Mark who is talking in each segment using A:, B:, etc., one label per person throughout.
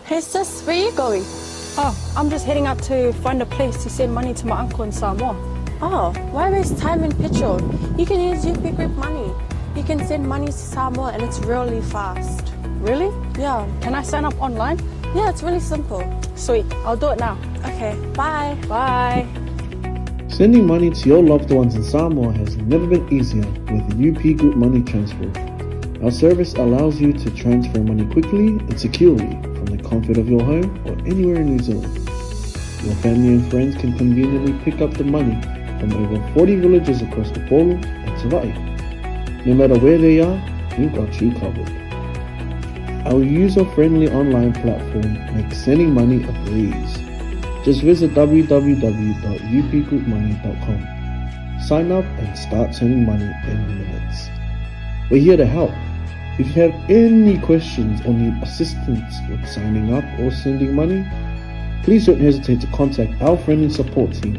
A: Hey sis, where are you going?
B: Oh, I'm just heading out to find a place to send money to my uncle in Samoa.
A: Oh, why waste time and petrol? You can use UP Group Money. You can send money to Samoa and it's really fast.
B: Really?
A: Yeah.
B: Can I sign up online?
A: Yeah, it's really simple.
B: Sweet, I'll do it now.
A: Okay, bye.
B: Bye.
C: Sending money to your loved ones in Samoa has never been easier with UP Group Money Transfer. Our service allows you to transfer money quickly and securely from the comfort of your home or anywhere in New Zealand. Your family and friends can conveniently pick up the money from over 40 villages across the Polo and 𝚟𝚑𝚍. No matter where they are, we've got you covered. Our user-friendly online platform makes sending money a breeze. Just visit www.upgroupmoney.com. Sign up and start sending money in minutes. We're here to help. If you have any questions or need assistance with signing up or sending money, please don't hesitate to contact our friendly support team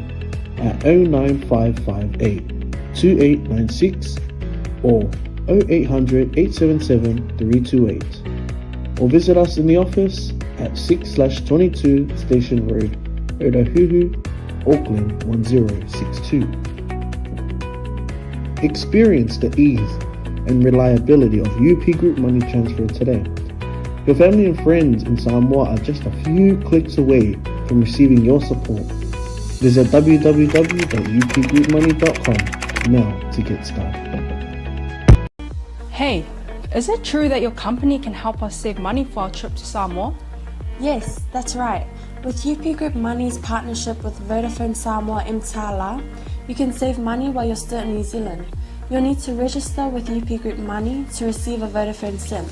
C: at 09558 2896 or 0800 877 328, or visit us in the office at 6/22 Station Road, Ōtahuhu, Auckland 1062. Experience the ease and reliability of UP Group Money Transfer today. Your family and friends in Samoa are just a few clicks away from receiving your support. Visit www.upgroupmoney.com now to get started.
B: Hey, is it true that your company can help us save money for our trip to Samoa?
A: Yes, that's right. With UP Group Money's partnership with Vodafone Samoa 𝚟𝚑𝚅, you can save money while you're still in New Zealand. You'll need to register with UP Group Money to receive a Vodafone SIM.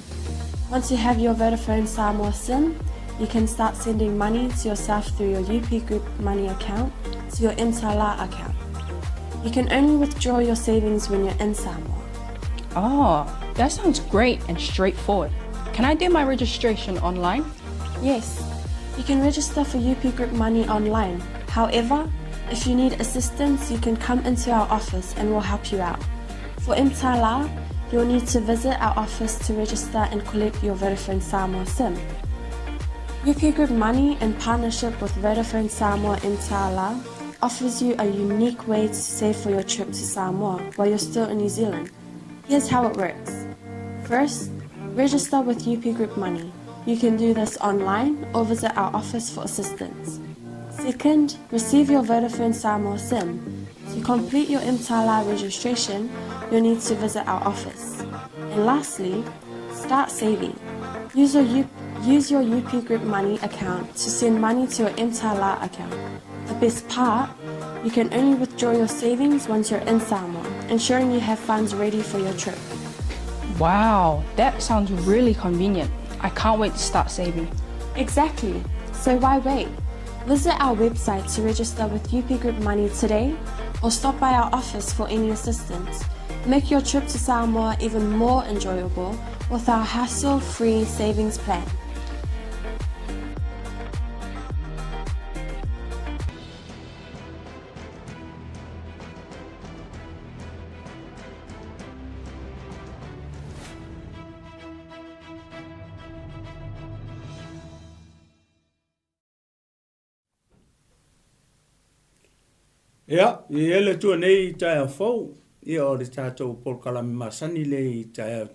A: Once you have your Vodafone Samoa SIM, you can start sending money to yourself through your UP Group Money account to your 𝚟𝚑𝚅 account. You can only withdraw your savings when you're in Samoa.
B: Oh, that sounds great and straightforward. Can I do my registration online?
A: Yes, you can register for UP Group Money online. However, if you need assistance, you can come into our office and we'll help you out. For 𝚟𝚅, you'll need to visit our office to register and collect your Vodafone Samoa SIM. UP Group Money, in partnership with Vodafone Samoa 𝚟𝚅, offers you a unique way to save for your trip to Samoa while you're still in New Zealand. Here's how it works. First, register with UP Group Money. You can do this online or visit our office for assistance. Second, receive your Vodafone Samoa SIM. To complete your 𝚟𝚅 registration, you'll need to visit our office. And lastly, start saving. Use your UP Group Money account to send money to your 𝚟𝚅 account. The best part, you can only withdraw your savings once you're in Samoa, ensuring you have funds ready for your trip.
B: Wow, that sounds really convenient. I can't wait to start saving.
A: Exactly. So why wait? Visit our website to register with UP Group Money today, or stop by our office for any assistance. Make your trip to Samoa even more enjoyable with our hassle-free savings plan.
D: Ia, I ele tua nei TAEAO, ia o le tātou polkalami masani le TAEAO.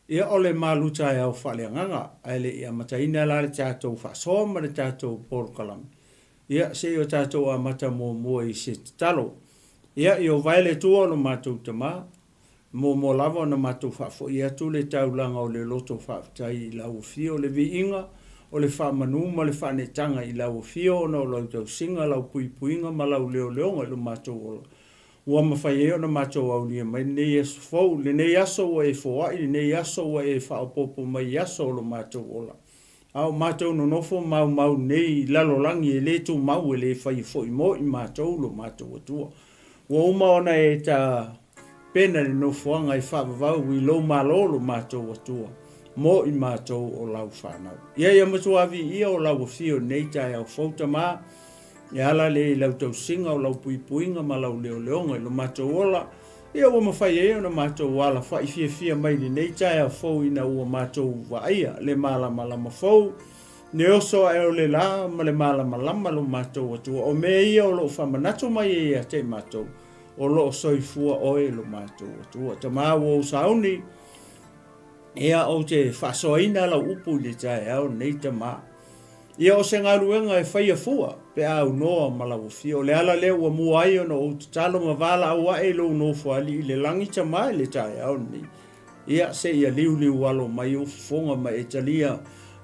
D: Ia o le MALØ TAEAO FAALEAGAGA, ele ia mataina la le tātou whasoa ma le tātou polkalami. Ia se o tātou a mata mo I se talo. Ia I o vaile tua no mātou tama, mo lava no mātou whafo. Ia tu le taulanga o le loto whaftai I lau fio le viinga, o le whamanuma le whanetanga I lau fio na o lau tau singa lau puipuinga ma lau leoleonga I lo mātou ola. Ua mawhai eo na mātou au lia mai nei aso fau, le nei aso wa whawai, le nei aso wa whaopopo mai aso o lo mātou ola. Au mātou no nofo mau nei lalolangi le tu mau le whai fwoi mo I mātou lo mātou atua. Ua uma ona ta pena le nofoanga whaavavau I lo malo lo mātou atua. Mo I mātou o lau whanau. Ia matuavi ia o lau fio nei TAEAO whautama, ia ala le lau tau singa o lau puipuinga ma lau leoleonga I lo mātou ola, ia ua mawhai eo na mātou wala whai fia mai ni nei TAEAO whau ina ua mātou waia le malama fau, ne oso e o le la ma le malama lo mātou atua o me ia o lo whamanatu mai e a te mātou o lo soifua oe lo mātou atua ta māua o sauni ea o te whasoaina la upu le TAEAO nei ta mā ia o se ngaruenga e whaia fua pe au noa malawu fio le ala le ua mua ai ono o te talo ma wala au a e lo no fuali le langi ta mā le TAEAO nei ia se ia liu walo mai o fonga mai e talia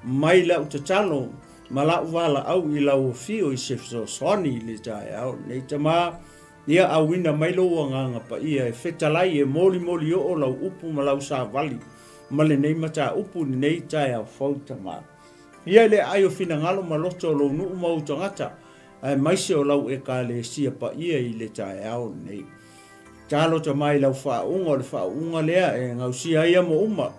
D: mai lau te talo ma lau wala au i lau fio i se soni le TAEAO nei ta mā ia au ina mai lo nganga pa ia e fetalai e moli o lau upu ma lau sa vali ma le nei mata upu ni nei TAEAO fauta mā ia le ayo fina ngalo ma loto lo nu mau tangata ai mai se o lau e ka le sia pa ia i le TAEAO nei talo ta mai lau faunga lea e ngau sia ia mo uma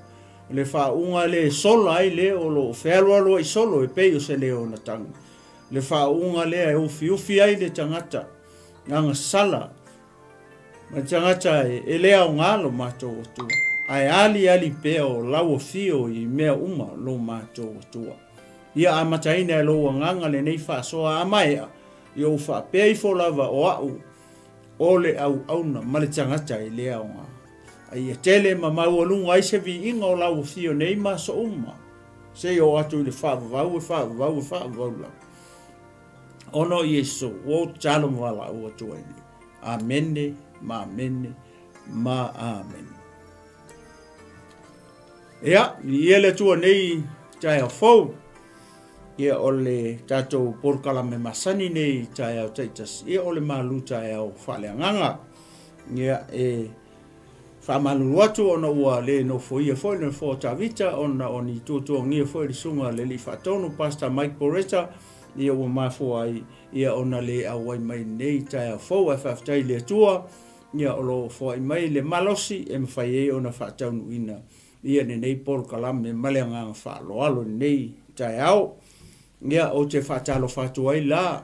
D: le faunga le solo ai le o lo whealoalo i solo e pei o se leo na tangi le faunga lea e ufi ai le tangata nganga sala ma tangata e lea o ngalo mātou o tua ai ali pea o lau o fio i mea uma lo mātou o tua ia amataina e lo nganga le nei whaasoa amaea i o whaapea i lava o au o le au na ma le tangata i lea o ngā ai e tele ma maualunga ai se vi inga o lau o fio nei ma so uma se o atu i le whaavau la ono Yesu o talo mwala o atu ai amene ma amen ia i ele tua nei TAEAO fau ia o le tatou porkala me masani nei TAEAO taitas ia o le MALØ TAEAO FAALEAGAGA ia e whaamalu atu ona ua le no foia foi le fo tavita ona oni tutu ngia foi le sunga le li fatonu Pastor Mike Poreta ia ua mafo ai ia ona le awai mai nei TAEAO fau e whaftai le tua ia o lo fo ai mai le malosi e mwhai e ona whataunu ina ia ne nei porkala me maleanga whaaloalo nei TAEAO ia o te whatalo whatu ai la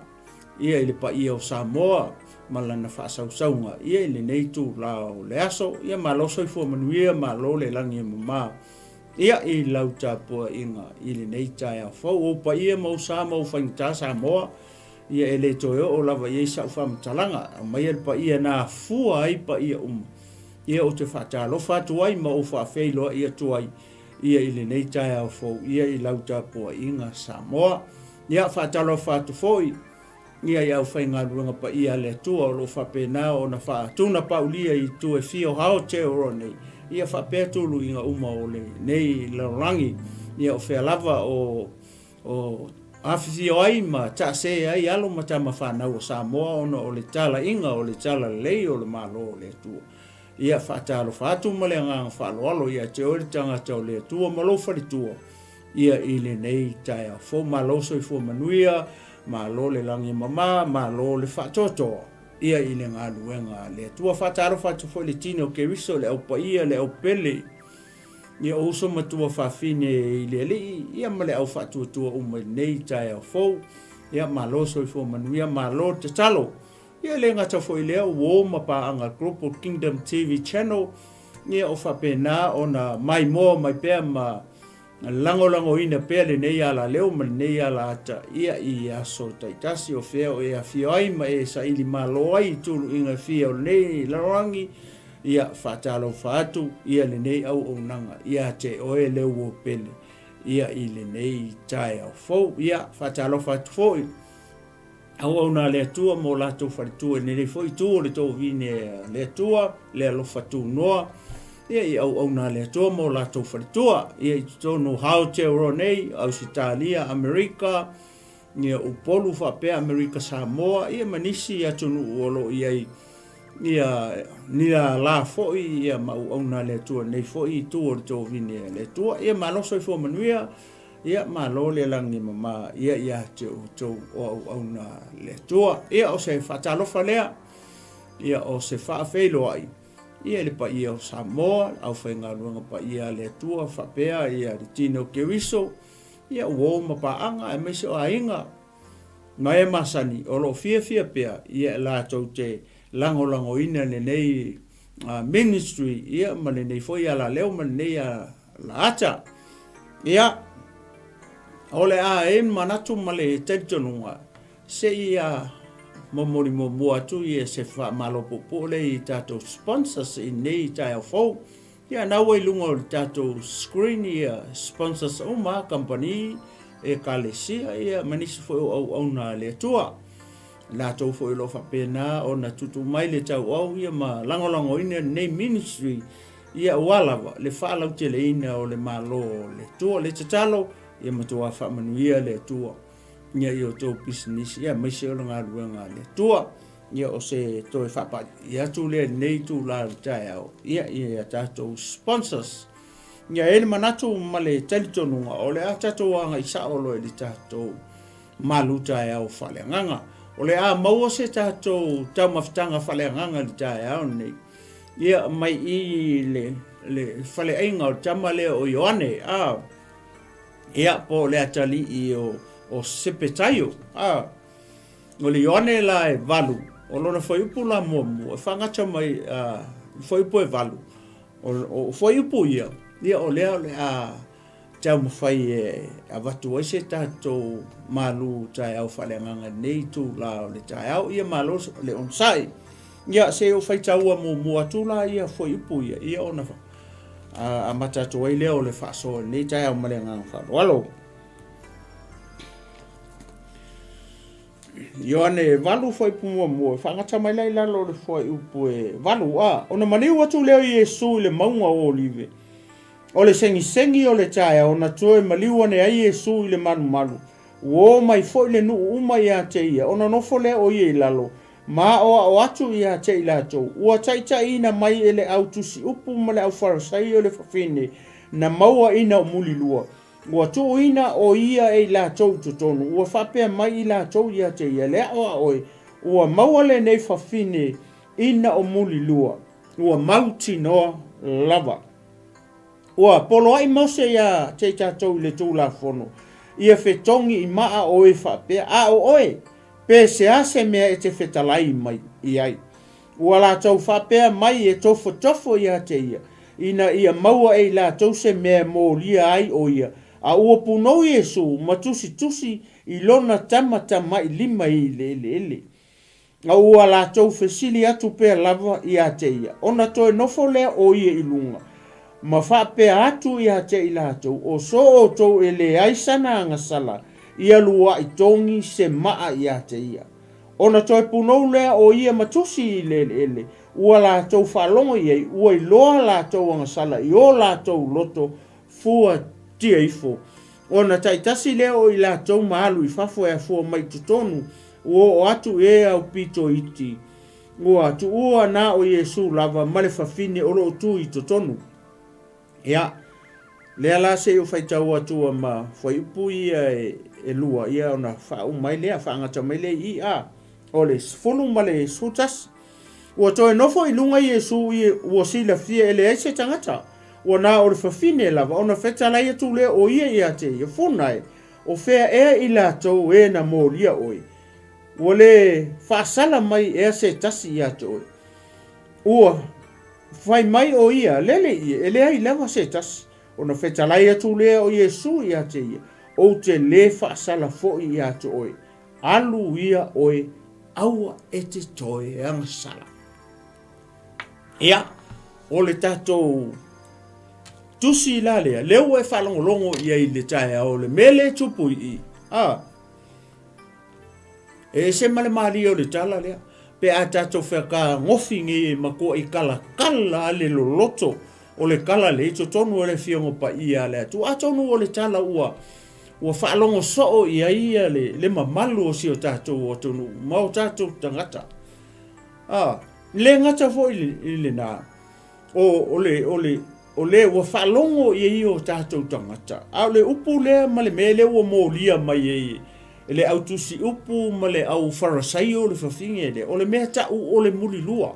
D: ia ile pa ia o Samoa malana whaasaunga ia ile nei tu la o le aso ia maloso i fuamanuia malo le langi mama ia i lau tapua inga ile nei TAEAO fau o pa ia mau Samoa whaingta Samoa ia ele toyo o lava ia sa whamtalanga mai ele pa ia na fua ai pa ia ia o te whatalo whatu ai ma o whawheilo ia tuai ia ile nei TAEAO fau ia i lau tapua inga Samoa ia whatalo whatu foi ia iau whainga ruanga pa ia le tua o lo whapena o na whaatuna paulia i tu e fio hao te oro nei ia whapetulu inga uma o le nei laurangi ia o whealava o awhio ai ma ta se ai alo ma tama whanau o Samoa ona o le tala inga o le tala lei o le malo o le tua ia whaatalo whatu ma le ngang whaaloalo ia te ori tangata o le tua malo wharitua ia ile nei TAEAO fo malo so i fo manuia malo le langi mama malo le whatoto ia ile ngā luenga le tua whataro whatu fo le tino ke riso le au pa ia le au pele ia oso matua whawhine ile li ia ma le au whatu tua umai nei TAEAO fo ia malo so i fo manuia malo te talo ia le ngata fo ilea wo mapa anga Global Kingdom TV channel ia o whapena ona mai moa mai pēr ma lango ina pele nei ala leo ma nei ala ata ia i aso taitasi o feo e a fio ai ma e sa ili malo ai tulu inga fio nei larangi ia whatalo whatu ia le nei au o nanga ia te oe leo o pele ia i le nei TAEAO fau ia whatalo whatu foi au na le tua mo la tu wharitua nei foi tu le tō vine le tua le alofa tu noa ia i au na le tua mo la tō wharitua ia i tōnu hao te oro nei Ausitalia, Amerika ia upolu whapea Amerika Samoa ia manisi ia tonu uolo ia nia la foi ia au na le tua nei foi tu o le tō vine le tua ia maloso i fo manuia ia malo le langi mama ia te au na le tua ia o se whatalo whalea ia o se whaafeilo ai ia le pa ia o Samoa au whainga luanga pa ia le tua whapea ia le tino ke wiso ia uo mapaanga e meso a inga mai masani o lo fia pea ia la tau te lango ina le nei ministry ia ma le nei foi ala leo ma nei la ata ia Ole a manatu male tentonunga. Se ia momori mo atu ia se fa malopo pole I tato sponsors I nei tae fo. Ia nawa I lunga o tato screen ia sponsors o ma company e kalesia ia manisi fo au na le tua. La tau fo lo fa pena o na tutu mai le tau au ia ma langolango ina nei ministry ia wala le fa lau tele ina o le malo le tua le tatalo ia matua fa manuia le tua. Ia yo to business ia mai se o nga luanga le tua ia o se to fa pa ia tu le nei tu la TAEAO ia tato sponsors ia ele manatu male telitonunga o le tato anga isa o lo le tato MALØ TAEAO FAALEAGAGA o le a maua se tato taumaftanga FAALEAGAGA le TAEAO nei ia mai I le faleaiga o tama le o Ioane ia po le atali I o sepetaio o le Ioane la e valu o lona foi upu la momu e whangata mai foi upu e valu o foi upu ia o lea a tau mawhai a watu ai se tato MALØ TAEAO FAALEAGAGA nei tu la o le TAEAO ia MALØ le onsai ia se o whai taua mo atu la ia foi upu ia ona a matato ai lea o le whaso nei TAEAO MALEAGAGA whalo Ioane valu foi pumua mo fangata mai lai lalo le foi upu e valu ona mani watu leo Yesu le maunga o olive o le sengi o le TAEAO ona toe maliwa ne ai Yesu le malu o mai foi le nu uma ia te ia ona nofo le o ye lalo ma o atu ia te ila to ua taita ina mai ele autusi upu male au farasai o le fafine na maua ina o muli lua ua tu ina o ia e la tau tutonu ua whapea mai I la tau ia te ia lea oa oe ua maua le nei fafine ina o muli lua ua mauti noa lava ua polo ai mose ia te tatou le tau la fono ia fetongi I maa oe whapea a o oe pe se ase mea e te fetalai mai I ai ua la tau whapea mai e tofo ia te ia ina ia maua e la tau se mea mo lia ai o ia a ua punou Yesu matusi I lona tama I lima I ele a ua la tau fesili atu pea lava ia te ia ona toe nofo lea o ia I lunga ma whapea atu ia te I la tau o so o tau ele aisana angasala ia lua I tongi se maa ia te ia ona toe punou lea o ia matusi I ele ua la tau whalongo iei ua I loa la tau angasala I o la tau loto fua tia ifo ona taitasi leo I la tau maalu I fafo e fua mai tutonu o atu e au pito iti o atu ua na o Yesu lava male fafine o lo tu I tutonu ia lea la se o whaitau atua ma whai upu ia e lua ia ona whau mai lea whaangata mai lea I o le sfunu male sutas ua toe nofo I lunga Yesu ua sila fia ele aise tangata ua na o le fafine lava ona fetalai atu lea o ia te ia funai o fea ea I la tau e na molia oi ua le whaasala mai ea se tasi ia te oi ua fai mai o ia lele ia ele ai lava se tasi ona fetalai atu lea o Yesu ia te ia o te le whaasala fo ia te oi alu ia oi aua e te toe angasala ia o le tatou tusi la lea leo e whalongolongo ia I le TAEAO le mele tupu I e se male mari o le tala lea pe a tatou whaka ngofingi mako I kala le loloto o le kala le ito tonu o le fiongo pa ia lea tu a tonu o le tala ua whalongo soo ia le mamalu o si o tatou o tonu mau tatou tangata le ngata fo I le na o le ua whalongo ia o tatou tangata au le upu le ma le mele ua molia mai le autusi upu ma le au farasai o le fafinge le o le mea tau o le muli lua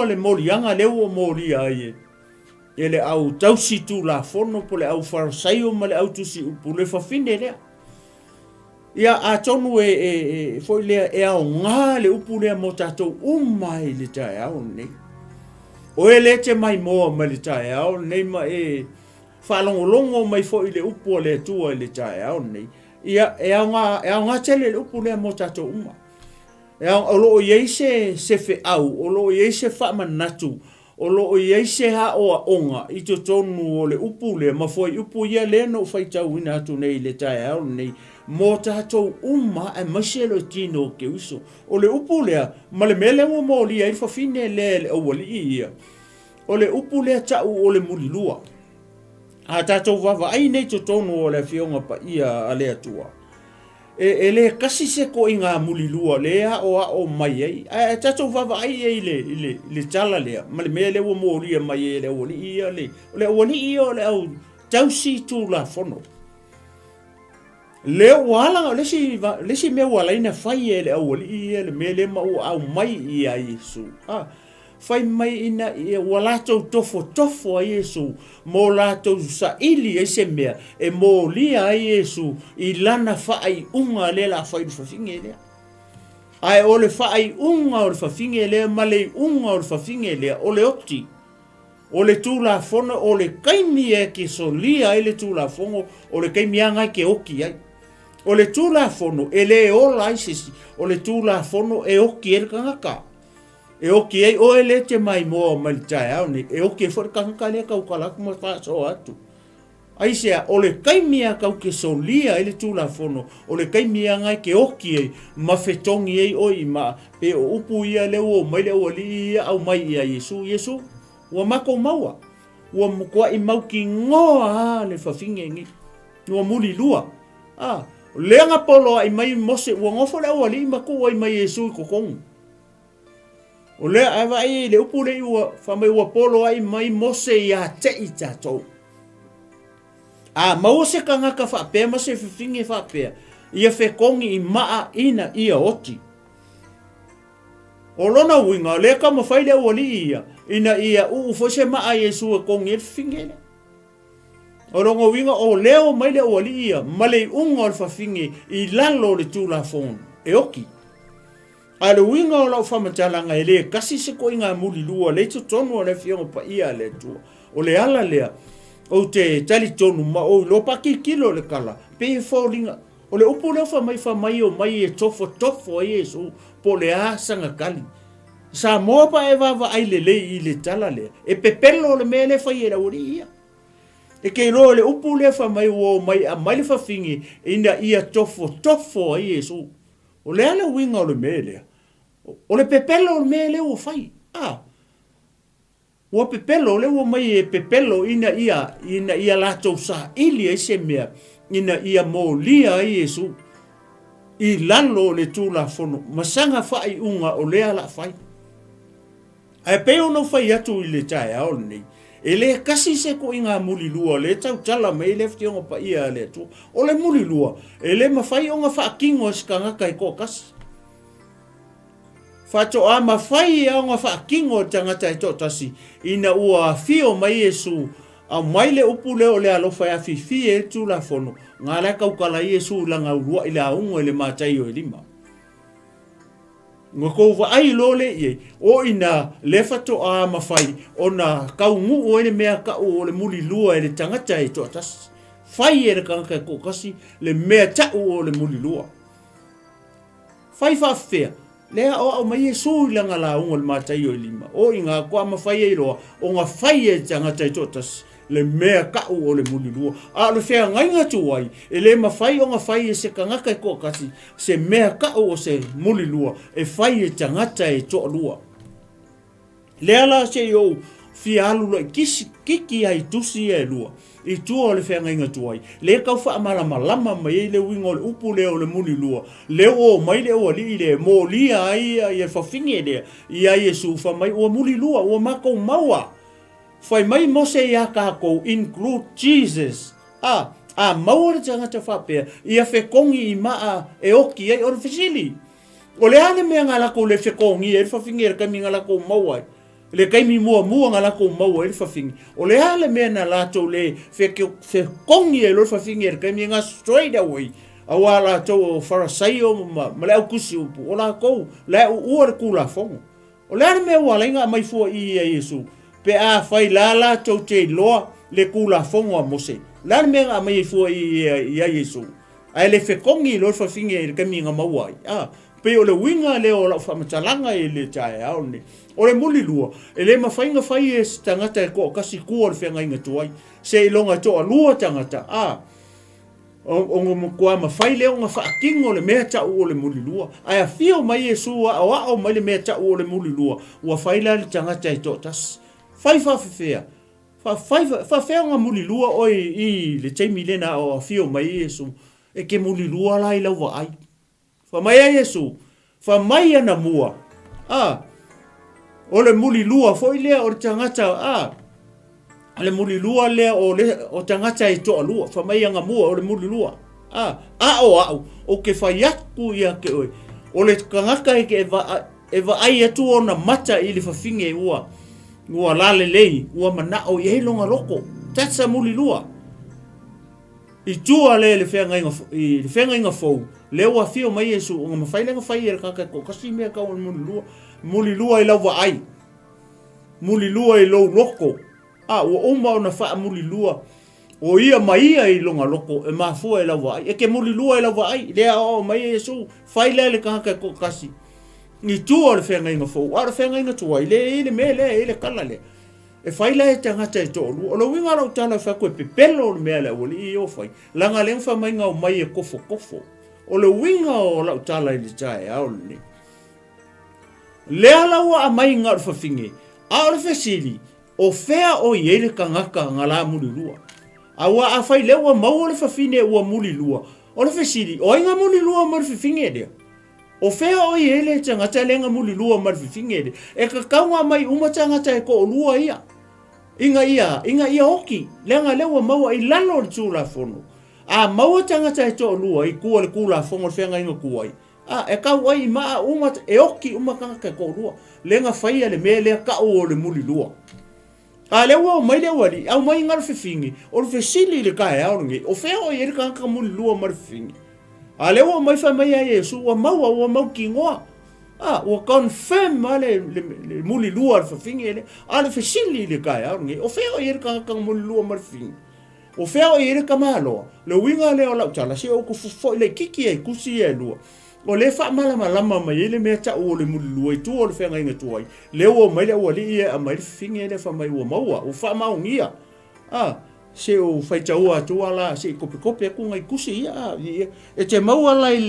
D: le molianga le ua molia ai le au tausi tu la fono po le au farasai o ma le autusi upu le fafine le ia a tonu foi le e au ngā le upu le mo tatou umai le TAEAO nei o ele te mai moa ma le TAEAO nei ma whaalongolongo mai fo i le upu o le tua i le TAEAO nei. Ia e au ngā tele le upu lea mo tatou uma. E au o loo iei se fe au, o loo iei se whaamanatu, o loo iei se ha o a onga i to tonu o le upu lea, ma foi upu ia lea no whaitau ina atu nei le TAEAO nei, mo tatou uma e maselo tino ke uso. O le upu lea, ma le mele mo lia i whawhine lea le awali ia. O le upu lea tau o le mulilua. A tatou wawa ai nei to tonu o le fionga pa ia a lea tua. E le kasi se ko i ngā mulilua lea o mai ai. A tatou wawa ai e le tala lea. Ma le mea le ua mōria mai e le awali ia le. O le awali ia o le au tausi tū la fono. Le wala lesi mea wala ina fai e le awali ia le mea le mau au mai ia Yesu. Fai mai ina ia walatou tofo a Yesu mo latou sa ili e se mea e mo lia a Yesu i lana fai unga le la fai fafinge lea. Ai o le fai unga o le fafinge lea ma le unga o le fafinge lea o le oti. O le tūla fono o le kaimi e ke so lia e le tūla fongo o le kaimi anga ke oki ai. O le tūla fono e le ola i sisi o le tūla fono e oki e le kangaka. E oki ei o ele te mai mo mai TAEAO ni e oki e for kanka le kau kala kuma fa so atu ai sea o le kaimia kau ke solia ele tula fono o le kaimia ngai ke oki ei ma fetongi ei o i ma pe o upu ia le o mai le o li au mai ia Yesu wa mako maua wa mukwa i mauki ngoa le fafinge ngi wa muli lua le nga polo ai mai mose wa ngofo le o li ma ko ai mai Yesu ko kong. O le ava ai le upu le ua whamai ua polo ai mai mose ia te i tatou. Mau se kangaka whapea, ma se whiwhinge whapea. Ia whekongi i maa ina ia oti. O lona winga, le ka mawhai le ua li ia. Ina ia fose maa Yesu e kongi e whiwhinge le. O longa winga o leo mai le ua li ia. Ma le unga o le whiwhinge i lalo le tūla fono. E oki. A le winga o lau whamatalanga e le kasi se ko inga muli lua le to tonu o le fionga pa ia le tua. O le ala lea o te tali tonu ma o lo paki kilo le kala. Pe e faulinga. O le upu leo whamai o mai e tofo a Yesu po le asanga kali. Sa moa pa e wawa ai le i le tala lea. E pepelo le mea le whai e la uri ia. E kei roa le upu leo whamai o mai a mai le whawhingi ina ia tofo a Yesu. O le ala winga o le mea lea. O le pepelo o me le o fai. O pepelo le o mai e pepelo ina ia latou sa ili e se mea ina ia mo lia i Yesu i lalo le tūla fono masanga fai unga o le ala fai. Ai pe ono fai atu i le TAEAO nei. E le kasi se ko inga muli lua le tau tala me le fti onga pa ia le tu. O le muli lua e le mawhai onga wha kingo skanga kai ko kasi. Fato a mawhai a onga wha kingo tangata e totasi ina ua fio mai Yesu a mai le upu leo le alofa a fifi e tu la fono. Ngā lai kaukala Yesu langa urua i le aungo e le mātai o lima. Ngā kouwa ai lo le iei o ina le fato a mawhai o na kaungu o ene mea ka o le muli lua e le tangata e totasi. Fai e le kanka e kokasi le mea tau o le muli lua. Fai whawhea. Lea o mai Yesu langa la unga le mātai o lima. O inga kua mawhai e roa o ngā whai e tangata i totas le mea kau o le muli lua. A le whea ngainga tuai e le mawhai o ngā whai e se kangaka e kokasi se mea kau o se muli lua e whai e tangata e toa lua. Lea la se o fia alula kiki ai tusi e lua. I tua o le whenga inga tuai. Le kau wha malama mai le winga o le upu leo le muli lua. Le o mai le o li le mo lia ai e whawhinge lea. I a Yesu wha mai o muli lua o mako maua. Whai mai mose i a kako include Jesus. Maua le tangata whapea. I a whekongi i maa e oki ai o le whisili. O le ane mea ngalako le whekongi e whawhinge e kami ngalako maua ai. Le kaimi mua ngala ko maua e whawhingi. O le ale mea na lato le whekongi e lo whawhingi e kaimi ngā straight away. A wā lato o wharasaio ma le au kusi upu. O la kou, le au ua re kula whongo. O le ale mea wala inga mai fua i a Yesu. Pe a whai la lato te loa le kula fongo a mose la me nga mai fu ia Yesu ai le fekongi lo fa finge le kaminga mawai pe o le winga le o la fa matalanga e le TAEAO ne o le muli lua e le mafainga fai e tangata e ko kasi ku o le fenga inga tuai se ilonga to a lua tangata o mo kwa mafai le o nga fa kingo le mea ta o le muli lua ai a fio mai Yesu o mai le mea ta o le muli lua wa fai la le tangata e to tas fai fa fea fa fea nga muli lua o i le taimi lena o fio mai Yesu e ke muli lua la i lau wa ai fa mai a Yesu fa mai ana mua o le muli lua foi lea o le tangata le muli lua lea o tangata i toa lua fa mai anga mua o le muli lua o ke fai aku ia ke oi o le kangaka e ke eva ai atu ona mata i le fafinge ua lale lei ua mana o i heilonga loko tatsa muli lua i tua le whenga inga fau le ua fio mai Yesu o nga mawhailenga whai e kaka ko kasi mea kau o muli lua i lawa ai muli lua i lau loko ua oma o na wha muli lua o ia mai i longa loko e mafua i lawa ai e ke muli lua i lawa ai lea o mai Yesu whaile le kaka ko kasi ni tua le whenga inga fau a le whenga inga tua i le me le kala le e whaila e tangata e tōru. O lo winga rau tala whako e pepelo o mea le wali i o whai. Langa leng whamainga o mai e kofo. O lo winga o lau tala i le TAEAO le. Lea laua a mai ngā rwhawhinge. A o le whesili, o whea o i ele kangaka ngā la muli lua. A ua a whai lewa mau o le whawhine ua muli lua. O le whesili, o inga muli lua ma le whawhinge dea. O whea o i ele tangata lenga muli lua ma le whawhinge dea. E ka kaunga mai umatangata e ko o lua ia. Inga ia oki, lenga lewa maua i lalo le tūla whono. A maua tangata e tō lua i kua le kula whongo le whenga inga kuai. E kau ai maa umat e oki umakanga ko lua. Lenga whaia le mea lea ka o le muli lua. A lewa o mai lewa li, au mai ngara whiwhingi, o le whesili le kai aorangi, o whea o i erika anka muli lua mara whiwhingi. A lewa o mai wha mai a Yesu, ua mau ki ngoa. Ua confirm le muli lua le whawhingi ele, le whesili le kai aorangi, o whea o i erika anka muli lua mara whiwhingi. O whea o i erika mahaloa, le winga leo lau tala, si o kufufo i le kiki e kusi e lua. O le wha malama mai ele mea ta o le muli lua i tu o le whenga inga tuai. Leo o mai le ua li ia a mai le whiwhingi ele wha mai ua maua, o wha maungia. Se o whaitaua atua la, se i kope kunga i kusi ia. E te maua lai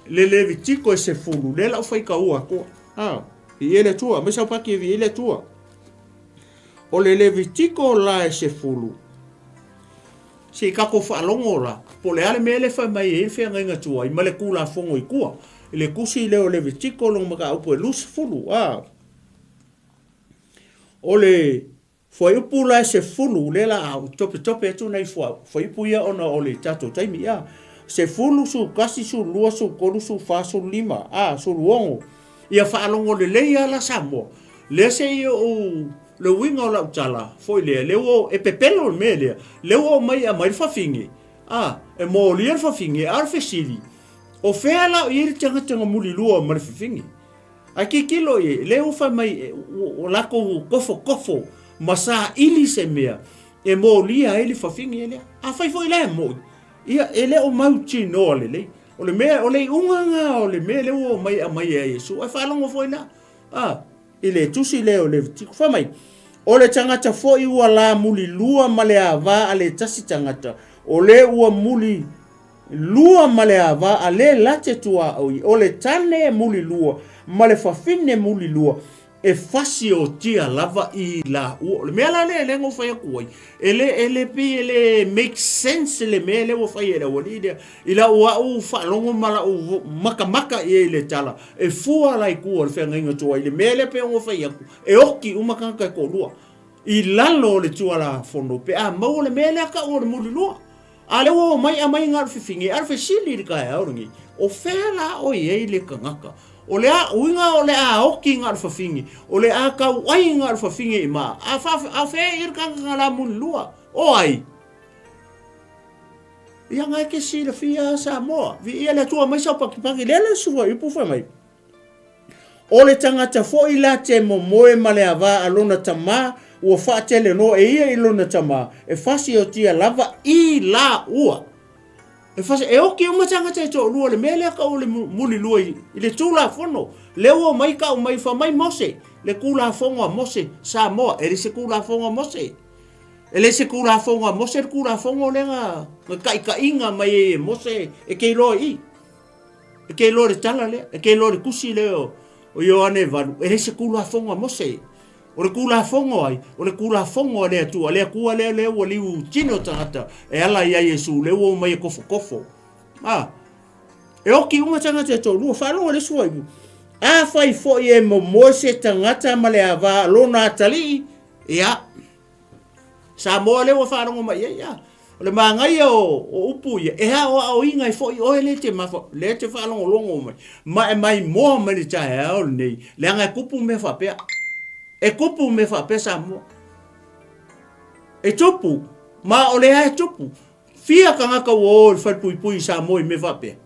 D: le vitiko e se fulu, le lau whaika ua koa. I ele tua, me sau paki e vi ele tua. O le vitiko la e se fulu. Se kako whaalongo la, po le ale mele whai mai e whenga inga tua, i male kula whongo i kua. I le kusi leo le vitiko long maka upo e lusi fulu. O le whai upu la se fulu, le la au tope atu nei whai upu ia ona o le tato taimi ia. Se fulu su kasi su lua su koru su wha su lima, su luongo. Ia whaalongo le leia la samo. Le se ia o le winga o lau tala, foi lea, leo e pepelo me lea, leo mai a mai whawhingi, e mo lia whawhingi, whesili, o whea lau i tanga muli lua mai whawhingi. A ki kilo e, leo wha mai o lako kofo, masa ili se mea, e mo lia ili whawhingi e lea, whai foi lea mo, ia e leo mauti no le lei, o le mea, o le unganga, o le mea leo mai a mai a Yesu, e whalongo foi la, i le tusi leo le vitiko whamai. O le tangata fo i ua la muli lua male a va a le tasi tangata. O le ua muli lua male a va a le late tua aui. O le tane muli lua male whawhine muli lua. E fasi o tia lava i la ua. Le mea la le ngo whai akuai. Ele make sense le mea le ua whai e la wali idea. I la ua u whalongo mala u maka i le tala. E fua lai kua le whenga inga tua. I le mea le pe ngo whai aku. E oki umakanka ko lua. I lalo le tua la fono. Pe mau le mea le aka o le muli lua. A le ua mai a mai ngar whiwhingi. Arfe sili le kai aurangi. O whela o i le kangaka. O le a uinga o le a oki ngā rwhawhingi. O le a kau ai ngā rwhawhingi i maa. A whea irkanga ngā la muli lua. O ai. Ia ngai ke si la fia sa moa. Vi ia le tua mai sau pakipaki. Lele sua i puwha mai. O le tangata fo i la te mo moe ma le ava alona tamā. ua whaatele no e ia ilona tama, e whasi o tia lava I la ua. E whasi, e oki umatanga te to lua le mele ka o le muli lua I le tūla whono, le ua mai ka o mai wha mai mose, le kūla whongo a mose, sa moa, e le se kūla whongo a mose. E le se kūla whongo a mose, le kūla whongo le nga kai ka inga mai e mose, e kei loa I. E kei loa le tala le, e kei loa le kusi le o Ioane valu, e le se kūla whongo a mose. O le kula fongo ai, o le kula fongo le atua, le kua le ua liu tino tangata, e ala ia Yesu, le ua mai kofo kofo. E oki unga tangata e tō, lua whanonga le sua ibu. A whai fo I e mo moise tangata ma le awa lona atali, ia. Sa moa le ua whanonga mai, ia. O le maangai o upu ia, e ha o ingai fo I oe le te mafo, le te whanonga longo mai. Ma e mai moa mai le TAEAO nei, le anga kupu me whapea. E kupu me whapesa mo. E tupu. Ma o le hae tupu. Fia ka ngaka o le whaipui pui sa moi me whapea.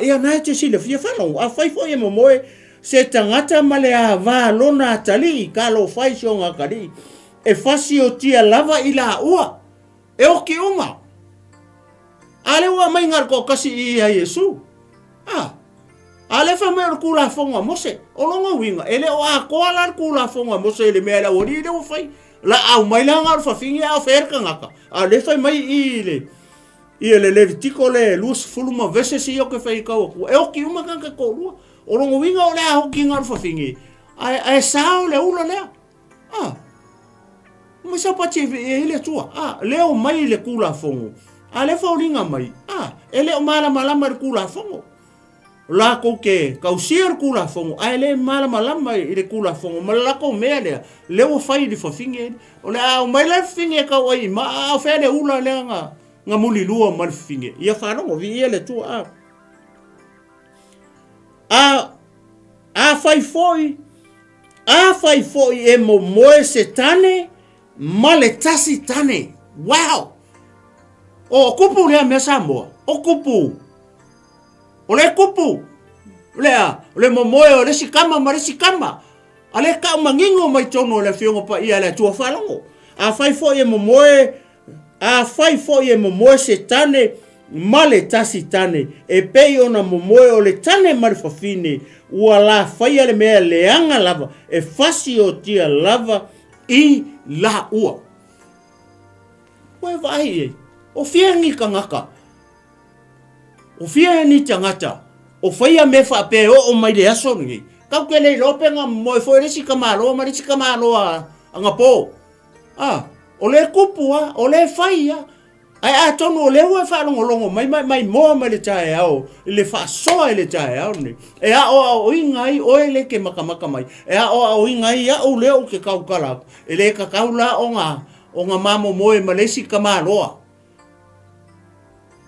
D: Ia nai te sile fia whanau. A whaifo e mo moe se tangata ma le a wā lona atali ka lo whai sio ngakari. E whasi o tia lava I la ua. E oki uma. Ale ua mai ngar ko kasi I a Yesu. Ale fa me kula fonga mose o longa winga ele o a koala kula fonga mose ele me ala ori le o fai la au mai la ngar fa fingi a ferka ngaka ale fa mai ile Levitiko le lus fuluma vese si o ke fai ka o e o ki uma kanka ko lua o longa winga o le a hoki ngar fa fingi ai sao le ula le mo sa pa che ele tua le o mai le kula fonga ale fa olinga mai ele o mala mar kula fonga la ko ke kausia kula fongo ai le mala malama I le kula fongo mala ko mele le o fai di fafinge o le a mai le finge ka oi ma a fele ula le nga muli lua mal finge ia fa no vi ele tu a fai foi e mo moe se tane male tasi tane wow o kupu le mesa mo o kupu o le kupu, le momoe o le sikama ma le sikama. A le ka mangingo mai tono le fiongo pa ia le tua whalongo. A fai fo e momoe se tane ma le tasi tane. E pei ona momoe o le tane ma le fafine. Ua la fai ale mea leanga lava. E fasi o tia lava I la ua. Ue vai e. O fiangi ka ngaka. O fia ni tangata o faia me fa pe o mai le aso ngi ka ke le lope nga mo fo le si kamalo ma le si kamalo anga po o le kupu o le faia ai tono le wa fa longo mai mo ma le TAEAO le fa so le TAEAO ni e o ingai o le ke makamaka mai e o ingai o le o ke kaukala e le ka kaula o nga mamo mo ma le si kamalo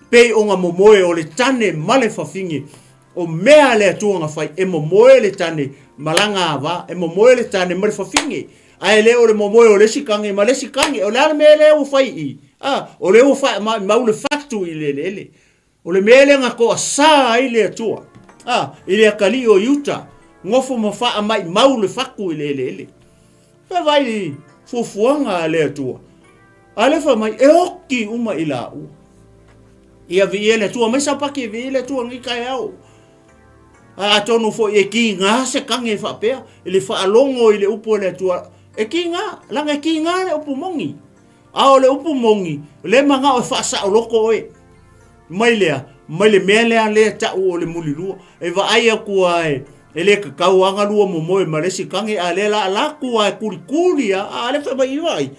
D: pe o nga momoe o le tane male fafingi o mea le atuanga fai e momoe le tane malanga ava e momoe le tane male fafingi ai le o le momoe o le sikangi ma le sikangi o le ala me le o fai I o le o fai mau le faktu I le o le mele nga ko sa I le atua I le akali o yuta ngofo mafa mai mau le faku I le fa vai fufuanga le atua ale fa mai e oki uma I la u ia vi ele tua mai sa paki vi ele tua ngi kai au tonu fo e ki nga se kange fa pe ele fa alongo ile upo le tua e ki nga langa ki nga le upo mongi le upo mongi le manga o fa sa loko e mai le mele le ta o le mulilu e va ai ku ai ele ka kauanga lua momoe ma le si kange ale la ku ai kuli ale fa vai vai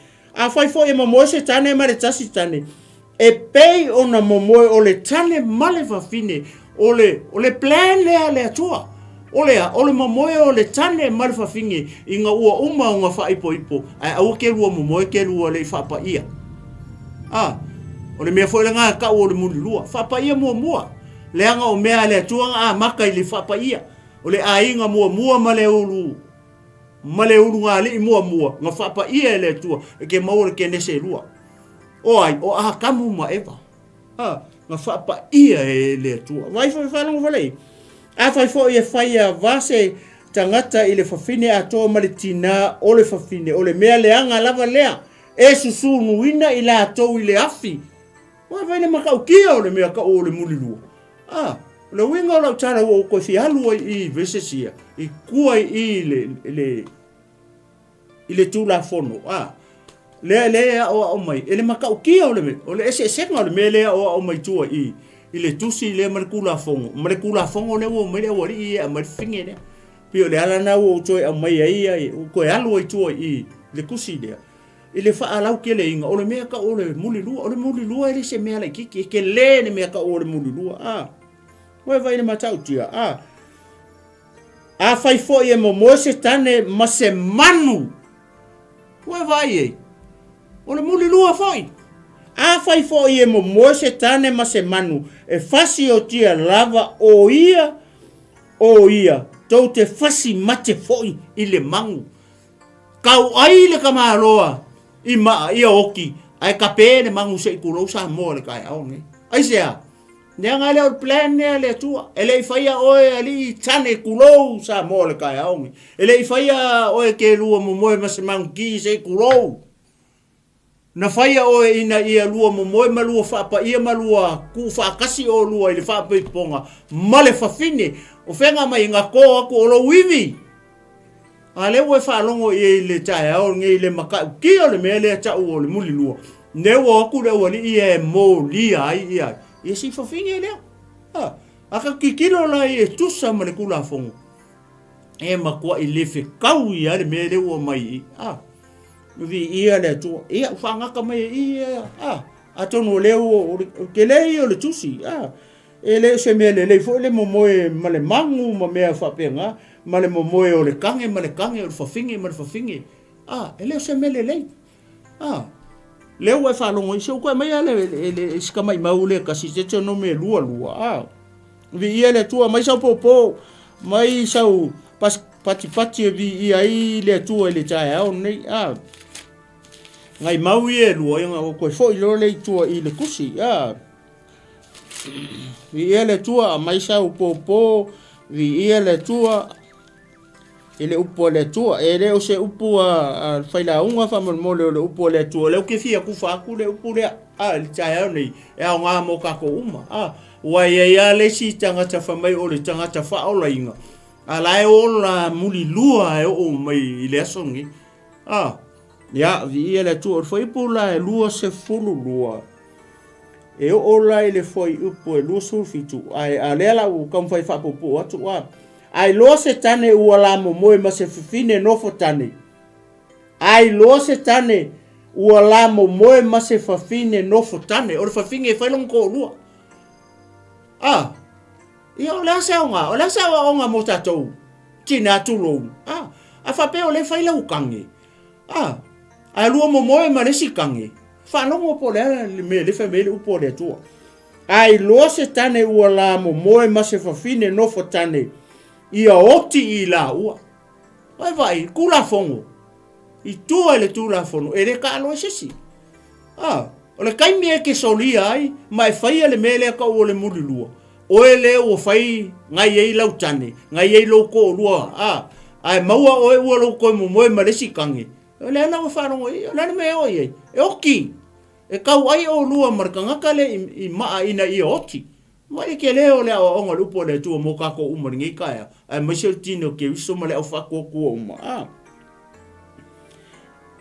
D: fai fo e momoe se tane ma le tasi tane e pei ona momoe o le tane male fafine o le plan le atua o le momoe o le tane male fafinge inga ua uma o nga whaipo ipo au ke lua momoe ke lua le whapa ia o le mea fwele ngā ka o le muli lua whapa ia mua le anga o mea le atua maka I le whapa ia o le ainga mua ma le ulu ngā li mua nga whapa ia le atua e ke maure ke nese lua o kamu ma eva nga whapa ia le atua vai fai whanongo whalei fai fo ia fai vase tangata i le fafine atoa ma le tina o le fafine o le mea leanga lava lea e susunuina i la atou i le afi wa vai le makaukia o le mea ka o le mulilua le winga o lau tara o koe fialu i vesesia i kua i le tula fono le o mai ele makaukia o le ese o le mea lea o mai tua i le tusi le malekula fongo le o mai le o i a mai finge le pio le ala na o toi a mai ai ko alu i tua i le kusi le ile fa alau ke le inga o le mea ka o le mulilua ile se mea le kiki ke le ne mea ka o le mulilua Wai vai na matau tia a fai fo e mo se tane ma se manu wai vai o le mulilua foi a fai fo e mo se tane ma se manu e fasi o tia lava o ia tou te fasi mate foi i le mangu kau ai le kamaloa i ma ia oki ai kape le mangu se ikulo sa mo le kai au ni ai sea Nea le o plan nea le tua. Ele i whaia oe ali tane kulou sa mo le kai aongi. Ele i whaia oe ke lua momoe ma se mangi se kulou. Na whaia oe ina ia lua momoe ma lua whapa ia ma lua ku whakasi o lua i le whapa i ponga. Ma le whawhine. O whenga mai ngā kō aku o lo wivi. A le ue whalongo i le TAEAO nge i le makau. Ki o le mea le tau o le muli lua. Neu aku le wali i e mo lia ai i ai. E si whawhinge lea. Aka kikilo la e tusa ma le kula fongo. E makua i lefe kau i are me le ua mai i. Vi ia le tua. Ia whangaka mai i. Atono leo ke lei o le tusi. E leo se mea le fo le momoe ma le mangu ma mea whapenga. Ma le momoe o le kange ma le kange o le whawhinge ma le whawhinge. E leo se mea le lei. Leo e whalongo i seo koe mai le sika mai maule kasi te no me lua. Vi ia le tua mai sau popo mai sau pati vi ia i le tua le TAEAO nei ngai mau i e lua inga koe fo i lo le tua i le kusi vi ia le tua mai sau popo vi ia le tua ele upo le tua ele o se upo faila unga fa mo le upo le tua le ke fia ku fa ku le upo le le TAEAO nei e a nga mo ka ko uma wa ia le si tanga ta fa mai o le tanga ta fa o la inga ala e o la muli lua e o mai le songi ya vi le tua foi pu la e lua se fulu lua e o la ele foi upo e lua sulfitu ai ale la u kam fai fa popo atu ai lo se tane ua la momoe ma se fifine nofo tane. Ai lo se tane ua la momoe ma se fafine nofo tane. O le fafinge e whailong ko lua. Ia o lea sa onga mo tatou. Tina tulou. A whape o le whaila ukange. Ai lua momoe ma resi kange. Whanongo po lea me le whamele upo le tua. Ai lo se tane ua la momoe ma se fafine nofo tane. Ia oti i la ua. Vai, kula fongo. I tua le tula fono. E le ka alo e sisi. O le kaimi e ke solia ai. Ma e whaia le mele ka o le mulilua. O e le o whai ngai ei lau tane. Ngai ei lau ko lua. Ai maua o e ua lau koe momoe ma resi kange. O le ana o whanongo i. O le ana me o i. E oki. E kau ai o lua markangaka le i maa ina i oti. Mai ke leo le o onga lupo le tua mo ka ko uma ngi kaya ai mai se tino ke wiso male o fa ko uma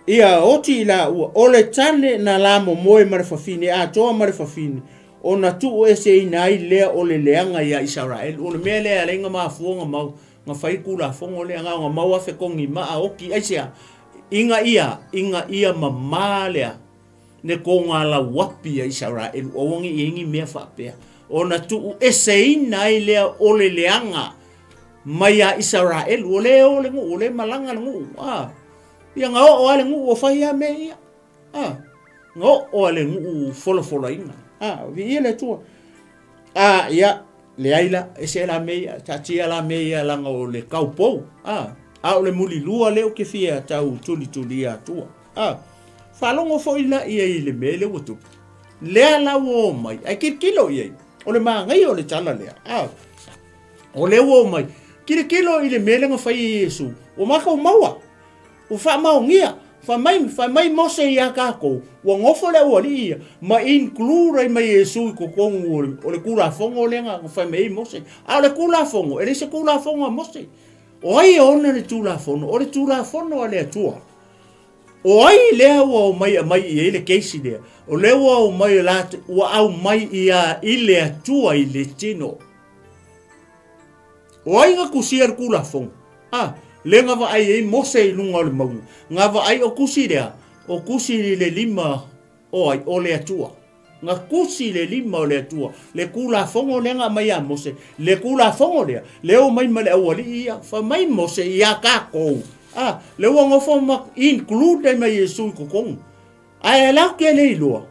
D: ia oti la o le tane na la mo moe ma fa fine to ma fa fine ona tu e se nai le o le leanga ia Israel o le mele ale nga ma fuonga mau nga fai kula fongo le nga nga mau afe kongi ma oki ai sia inga ia mamalea ne ko nga la wapi ia Israel o wongi ingi me fa pe ona tu eseina i lea o le leanga mai a Israel o le malanga ngu ia nga o ale ngu o fai a me ia nga o ale ngu fola inga vi ele tu ia le aila ese la me tatia la me ia langa o le kaupo o le muli lua leo ke fia tau tuli a tua falongo foi la ia i le mele o tu le la o mai ai kilo ia o le mangai o le tala lea o le o mai kilo i le melenga fai Yesu o maka o maua o fa maungia fa mai mose ia kako o ngofo le o li ma include mai Yesu ko kongu o le kula fongo lenga fa mai mose a le kula fongo ele se kula fongo mose o ai ona le tula fongo o le tula fongo ale tua o ai le o mai i le keisi le o le o mai la o au mai ia ile atua i le tino o ai nga kusia kula fongo le nga va ai mose i lunga le mau nga va ai o kusi le lima o ai o le atua nga kusi le lima o le atua le kula fongo le nga mai a mose le kula fongo le o mai male o li ia fa mai mose ia ka ko le o ngofo ma include mai Yesu ko kong ai la ke le lo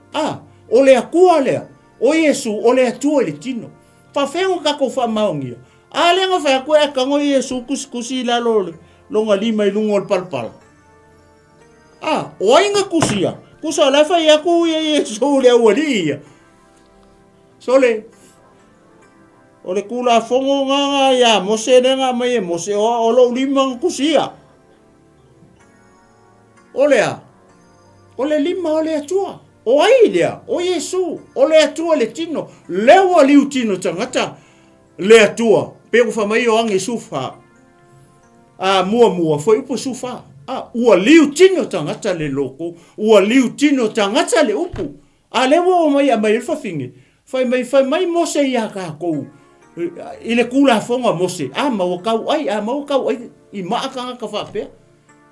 D: o le akua le o Yesu o le atua le tino fa fengo ka ko fa maungia ale nga fa ko e ka ngo Yesu kusi la lo nga lima i lungo al palpal o inga kusa la fa ya ku Yesu le wali sole o le kula fongo nga ya mose nga mai mose o lo lima kusia o le lima o le atua o ai lea o Yesu o le atua le tino le wali utino tangata le atua pe ko fa mai o ange sufa mua foi po sufa ua liu tino tangata le loko ua liu tino tangata le upu le wo mai fa fingi fai mai mose ia ka ko ile kula fonga mose ma o kau ai i maaka ka fa pe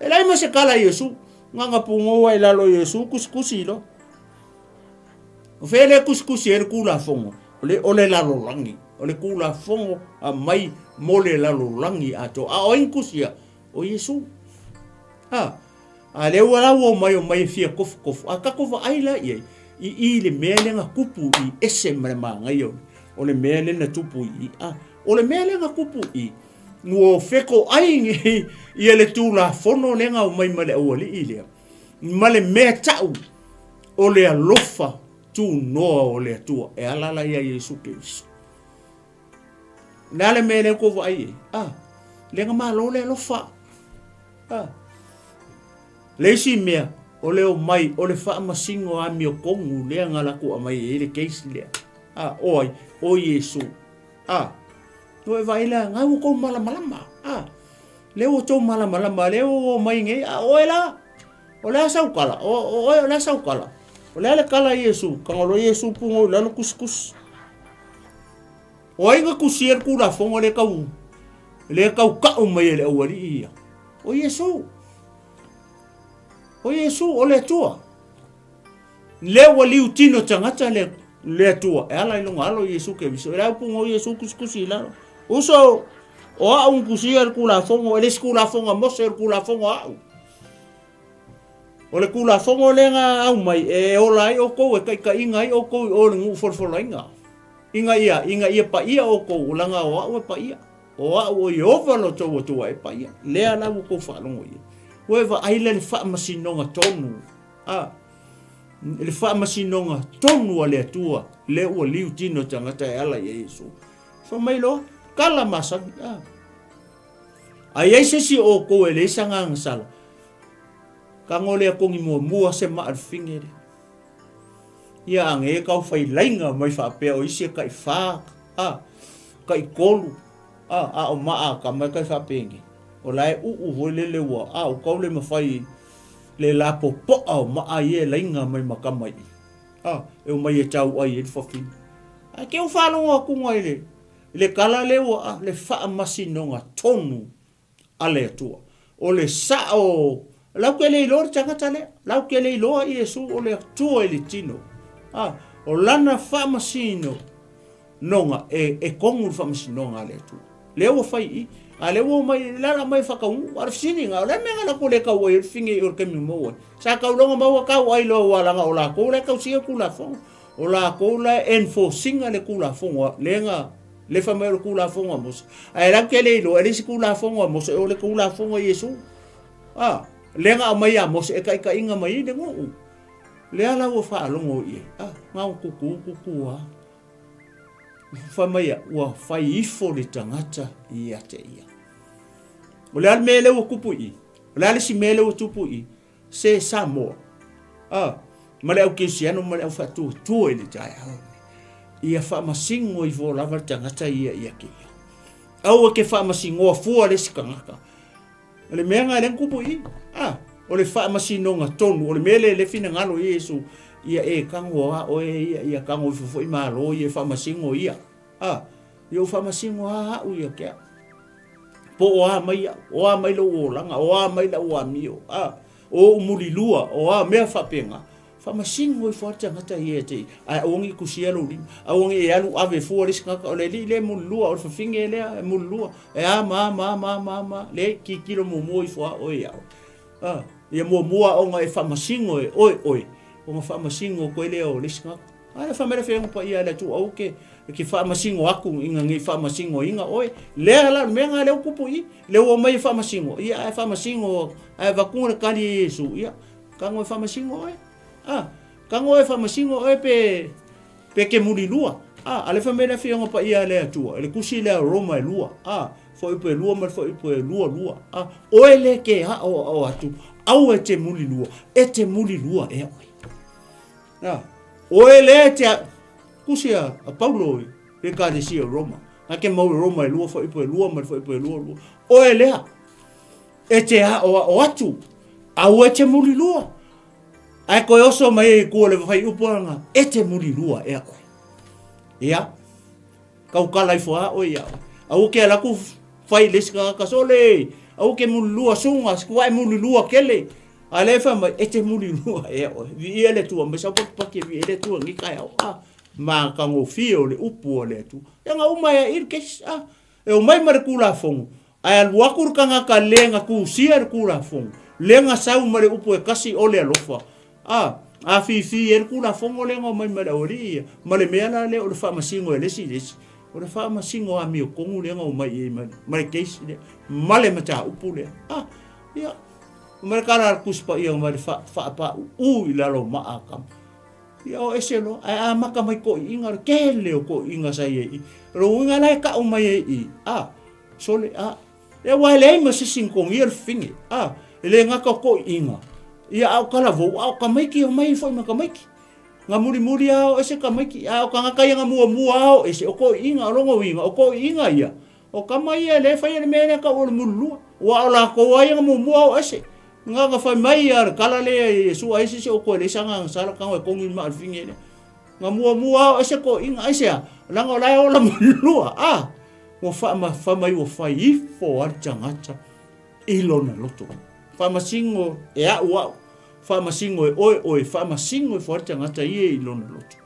D: lai ma se kala Yesu nga pungo ai la lo Yesu kuskusi lo fele kuskusi er kula fonga ole la lo langi ole kula fongo mai mole la lo langi ato o inkusia o Yesu le wala wo mai fia kof ka kof ai la i le mele nga kupu i ese mrema ngayo ole mele na tupu i ole mele nga kupu i ngo feko ai ngi i le tula fono le nga mai male o le ile male me tau ole alofa tu no ole tu e ala la ia Yesu Kristo nale mele ko vai le nga malo le alofa le si mea ole o mai ole fa masingo a mi o kongu le nga la ko mai ele case le oi o Yesu no e vai la nga ko mala le o to mala le o mai nge o la saukala o la saukala o le kala Yesu ka lo Yesu pungo la kuskus o inga kusier kula fongo le kau ka o mai le o ri o Yesu o le tua le wali utino tangata le tua ala ilunga alo Yesu ke biso era pungo Yesu kuskusi la uso o un kusier kula fongo ele kula fongo mose kula fongo o le kula fongo le nga au mai o lai o ko e ka inga o ko o ngu forfolinga inga ia pa ia o ko langa o pa ia o Yehova lo to e pa ia le ala ko fa longo ia weva ai le fa masinonga tonu le fa masinonga tonu ale tua le o liu tino tangata ala Yesu so mai lo kala masa ai se o ko ele sanga sala kangole ko ngi mua se ma fingere ia ange ka fai lainga mai fa pe o isi kai fa kai kolu o ma ka mai kai fa pengi o lai voile le wa o kaule mafai le la popo o ma ai lainga mai makamai e mai e tau ai e fofi ke o fa longa ku ngai le kala le wa le fa masinonga tonu ale tua o le sa o lau ke le lor tangata le lau ke le lo Yesu o le tua le tino o lana fa masino nonga e kongu fa masinonga le tua le o fai ale wo mai la mai fa kau ar sini nga le menga na ko le kau e fingi o ke mi mo sa kau longa mo ka ai lo wala nga ola ko le kau sia kula fo ola ko le enforcing le kula fo le nga le fa mai kula fo mo ai la ke le lo e si kula fo mo o le kula fo Yesu le nga mai a mo e ka inga mai de ngo le ala wo fa longo i nga ku fa mai wa fa ifo le tangata ia te ia O le al mele o kupu I. O le al si mele o tupu I. Se sa mo. Ma le au kesiano ma le au fatu tu ele tai au. Ia fa masingo I vo lava tangata ia ke. Au ke fa masingo a fua le sikangaka. Le menga le kupu I. O le fa masino nga tonu o le mele le fina ngalo Yesu ia kango a o ia kango fo I malo ia fa masingo ia. Ia fa masingo a u ia ke. Po o mai lo o langa o mai la o amio o muli lua o mea fa penga fa masingo I forte ngata ia te a ongi kusielo li a ongi e alu ave fo ris ka o le muli lua o fa finge le muli lua ma le ki kilo mo I fo o ia ia mo o nga e fa masingo e oi o nga fa masingo ko le o ris ka ai fa mera fe pa ia le tu o ke fa masingo aku inga ngi fa masingo inga oi le ala menga le kupu I le o mai fa masingo ia fa masingo ai va ku le kali Yesu ia kango fa masingo oi kango fa masingo oi pe ke muri lua ale fa mera fe pa ia le tu le kusi le Roma lua foi pe lua ma foi pe lua oi le ke o atu au e te muri lua e oi oi le te kusia a Paulo le ka de si Roma ke mau Roma lua foi pe lua ma foi pe lua o ele e te o atu au e te muri lua ai ko oso mai ko le fai upanga e te muri lua e ko ia kau kala fo o ia au ke la ku fai les ka sole au ke muri lua sunga ko ai muri lua kele ale fa mai e te muri lua e o vi ele tu ma sa pa ke vi ele tu ngi kai ma ka ngo fio le upu le tu ya nga uma ya ir kes e o mai mar kula fong ai al wakur kanga ka lenga ku sier kula fong lenga sau mare upu e kasi ole alofa a fi er kula fong ole ngo mai mare ori male mela le o fa masingo le si o le fa masingo a mi o kongu le ngo mai mare kes male mata upu le ya mare kala kuspa ia mare fa pa u ilalo ma akam ia o eselo a maka mai ko inga kele ko inga sai ro inga lai ka o mai sole e wa le ma se sin con ir fingi ele nga ko inga ia au kala vo au ka mai ki o mai foi ma ka mai ki nga muri au ese ka mai ki au ka nga ka nga mua au ese o ko inga rongo inga o ko inga ia o ka mai le fa ia me ka o mulu wa la ko wa nga mua au ese nga fa mai ar kala le su ai se o ko le sanga sala ka ko ngi ma finge le nga mua ese ko inga ese la ngo la o la lua o fa mai o fa I fo ar changata ilona loto fa masingo e a wa fa masingo e oi fa masingo fo ar changata I ilona loto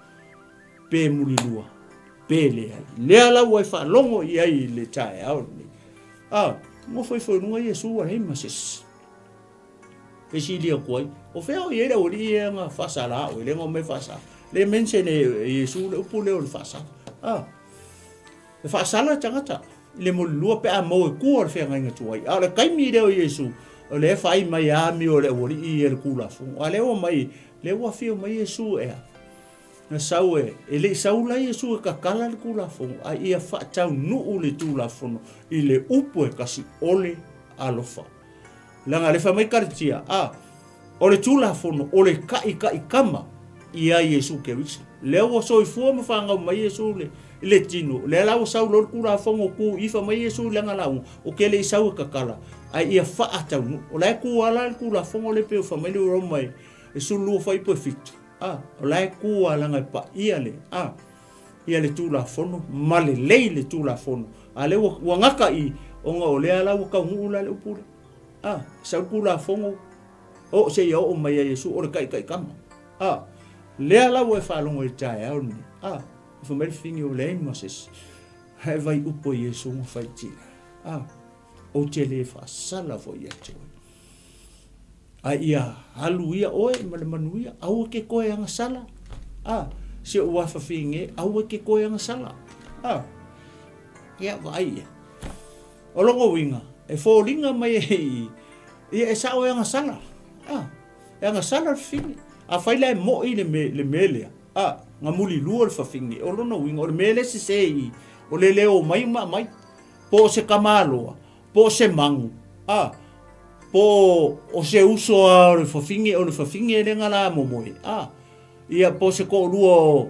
D: pe muri lua pe le ala wa fa longo I ai le TAEAO ni mo foi no Yesu wa himasis e si lia koi o feo I era ori nga fasala o le ngo me fasa le mention Yesu le upule o fasa le fasala tangata le mo lua pe a mo ku or fe nga tuai le kai mi le Yesu o le fai mai a mi o le ori I le kula fu ale o mai le wa fio mai Yesu na saue le saula Yesu ka kala le kula fu a ia fa tau nu le tula fu I le upu e kasi ole alofa langa le fa mai kartia o le tula fono o le kai kama ia Yesu ke wisi le o so I fu mo fanga mai Yesu le tino le la o sau lo kura fongo ku I fa mai Yesu langa la o ke le sau ka kala ai ia fa ata o la ku ala kura fongo le pe fa mai le ro mai e su lu fa I perfect o la ku ala nga pa ia le tula fono male le tula fono ale o ngaka I o nga o le ala o ka ngula le upura sa kula fongo o se yo o mai Yesu o kai kama le ala o fa longo I TAEAO ni fa mai fingi o le moses hai vai upo Yesu mo fai ti o te le fa sala fo ia te ia haluia oe ma le manuia au ke koe anga sala se o wa fa fingi au ke koe anga sala ia vai o longo winga e fo linga mai ia e sa o nga sala nga sala fingi a fai lai mo I le mele nga muli lua fa fingi o lono winga o le mele se o le leo mai po se kamalo po se mangu po o se uso a o le whawhinge le ngala momoe. Ia po se ko lua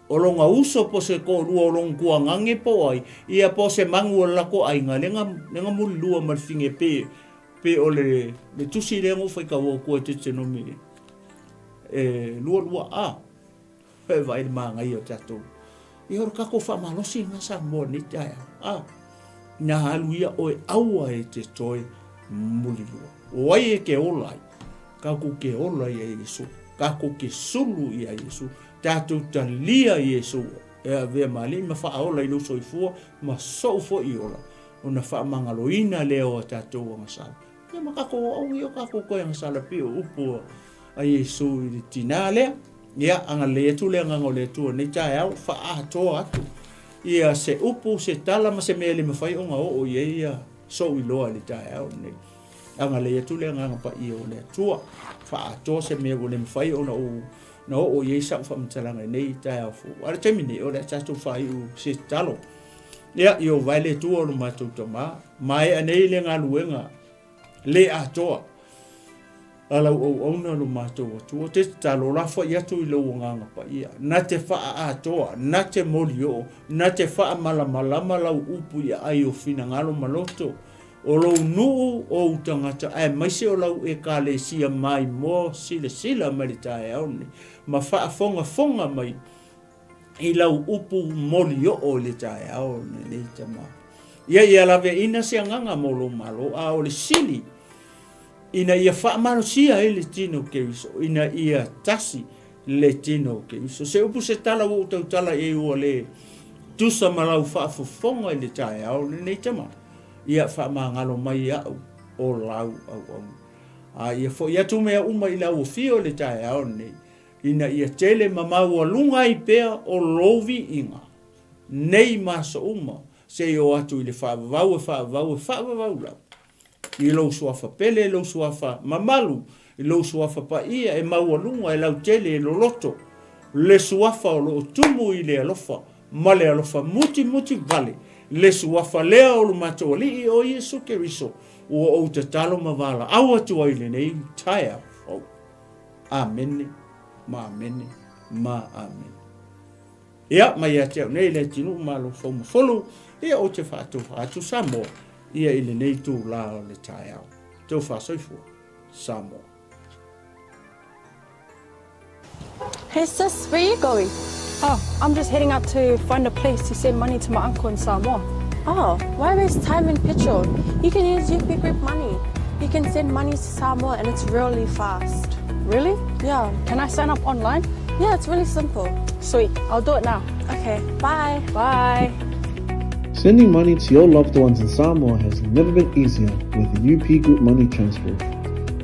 D: o longa uso po se ko lua o longa kuangange po ai. Ia po se mangu o lako ai ngā lenga muli lua malwhinge pe o le tusi le ngu whaika o kua te nomi. Lua Pe vai ma ngai o tatou. Ia ora kako whamalosi ngā sa mo ni TAEAO. Nā haluia o aua e te toi muli lua. O ai e ke olai. Kako ke olai e Yesu. Kako ke sulu i a Yesu. Tatou talia i Yesu. Ea vea mali ma whaaola i luso i fua. Ma sofo i ola. O na whaamangaloina leo a tatou o ngasala. Ia ma kako au i o kako koe ngasala pio upo a Yesu i le tina lea. Ia anga le tu le anga le tu ni TAEAO whaatoa atu. Ia se upu se tala ma se mele ma whai o ngā o ia so i loa le TAEAO ni. Anga le tu le anga pa i o le tua. Whaatoa se mele o le ma whai o na o ia sa whamtalanga nei TAEAO fu. Ara temine o le tatu whai u se talo. Ia i o vai le tua o le matou tama. Mai anei le ngā luenga le atoa. Ala o ona lo matou atua te talo la fo ia tu i lo nganga pa ia na te fa atoa na te molio na te fa malama la upu ia ai o fina ngalo maloto o lo nu o utangata ai mai se o lau e ka le sia mai mo sila mai TAEAO ni ma fa fonga mai i lau upu molio o le TAEAO ni le tama ia la ve ina se nganga mo lo malo a o le sili ina ia whaamanosia e le tino keriso, ina ia tasi le tino keriso. Se upu se tala o tau tala e ua le tusa malau whaafofonga i le TAEAO le nei tama. Ia whaamangalo mai au o lau au. Ia fo ia tu mea uma i lau o fio le TAEAO nei. Ina ia tele mamau a lunga i pea o lovi inga. Nei maso uma se o atu i le whaavavau lau. I lo suafa pele, lo suafa mamalu, i lo suafa pa ia e maualunga e lau tele e lo loto. Le suafa o lo tumu i le alofa, ma le alofa muti vale. Le suafa lea o lo mato li i o Yesu Keriso, ua o te talo mavala, awa tua i le nei TAEAO. Amene, ma amene. Ia, mai a teo nei le tinu ma lo fau mafolu, ia o te whaatu Samoa. Ia i le nei tū la o le TAEAO. Tau whaasoifua, Samoa.
A: Hey sis, where are you going?
B: Oh, I'm just heading out to find a place to send money to my uncle in Samoa.
A: Oh, why waste time and petrol? You can use UP Group Money. You can send money to Samoa and it's really fast.
B: Really?
A: Yeah.
B: Can I sign up online?
A: Yeah, it's really simple.
B: Sweet, I'll do it now.
A: Okay, bye.
B: Bye.
C: Sending money to your loved ones in Samoa has never been easier with the UP Group Money Transfer.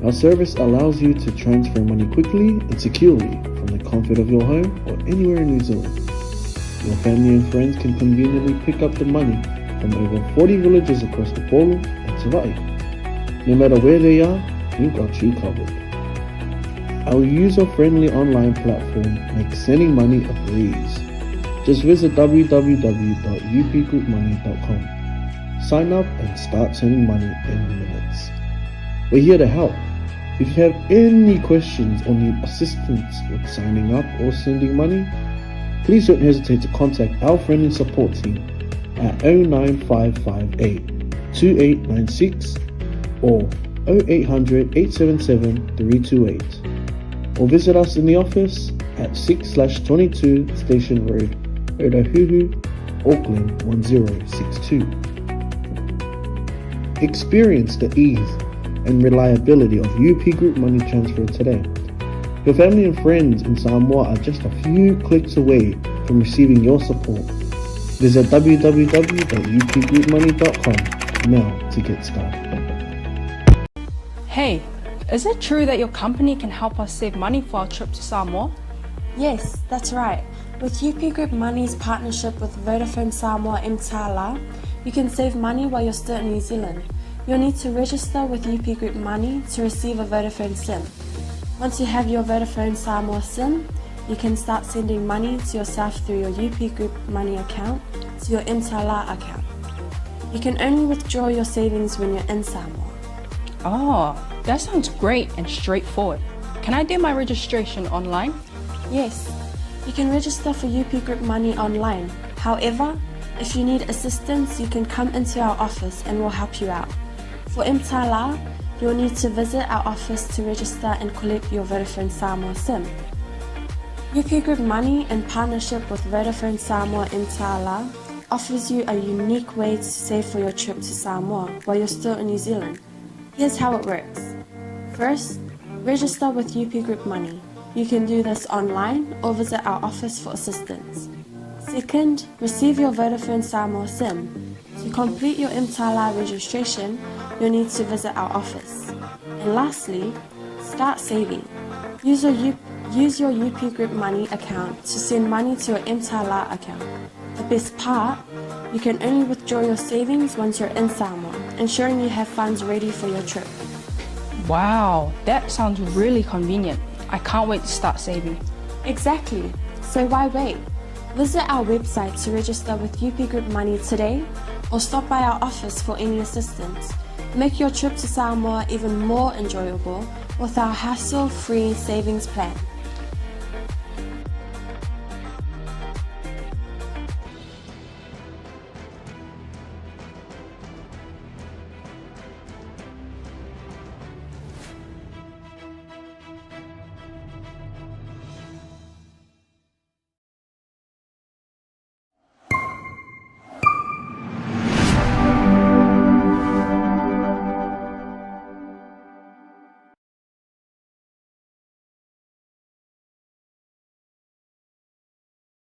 C: Our service allows you to transfer money quickly and securely from the comfort of your home or anywhere in New Zealand. Your family and friends can conveniently pick up the money from over 40 villages across the Polu and Tirai. No matter where they are, we've got you covered. Our user-friendly online platform makes sending money a breeze. Just visit www.upgroupmoney.com. Sign up and start sending money in minutes. We're here to help. If you have any questions or need assistance with signing up or sending money, please don't hesitate to contact our friendly support team at 09558 2896 or 0800 877 328, or visit us in the office at 6/22 Station Road, Otahuhu, Auckland 1062. Experience the ease and reliability of UP Group Money Transfer today. Your family and friends in Samoa are just a few clicks away from receiving your support. Visit www.upgroupmoney.com now to get started.
B: Hey, is it true that your company can help us save money for our trip to Samoa?
A: Yes, that's right. With UP Group Money's partnership with Vodafone Samoa 𝚘𝚘𝚢𝚢, you can save money while you're still in New Zealand. You'll need to register with UP Group Money to receive a Vodafone SIM. Once you have your Vodafone Samoa SIM, you can start sending money to yourself through your UP Group Money account to your 𝚘𝚘𝚢𝚢 account. You can only withdraw your savings when you're in Samoa.
B: Oh, that sounds great and straightforward. Can I do my registration online?
A: Yes, you can register for UP Group Money online. However, if you need assistance, you can come into our office and we'll help you out. For 𝚘𝚜𝚅, you'll need to visit our office to register and collect your Vodafone Samoa SIM. UP Group Money, in partnership with Vodafone Samoa 𝚘𝚜𝚅, offers you a unique way to save for your trip to Samoa while you're still in New Zealand. Here's how it works. First, register with UP Group Money. You can do this online or visit our office for assistance. Second, receive your Vodafone Samoa SIM. To complete your 𝚘𝚜𝚅 registration, you'll need to visit our office. And lastly, start saving. Use your UP Group Money account to send money to your 𝚘𝚜𝚅 account. The best part, you can only withdraw your savings once you're in Samoa, ensuring you have funds ready for your trip.
B: Wow, that sounds really convenient. I can't wait to start saving.
A: Exactly. So why wait? Visit our website to register with UP Group Money today, or stop by our office for any assistance. Make your trip to Samoa even more enjoyable with our hassle-free savings plan.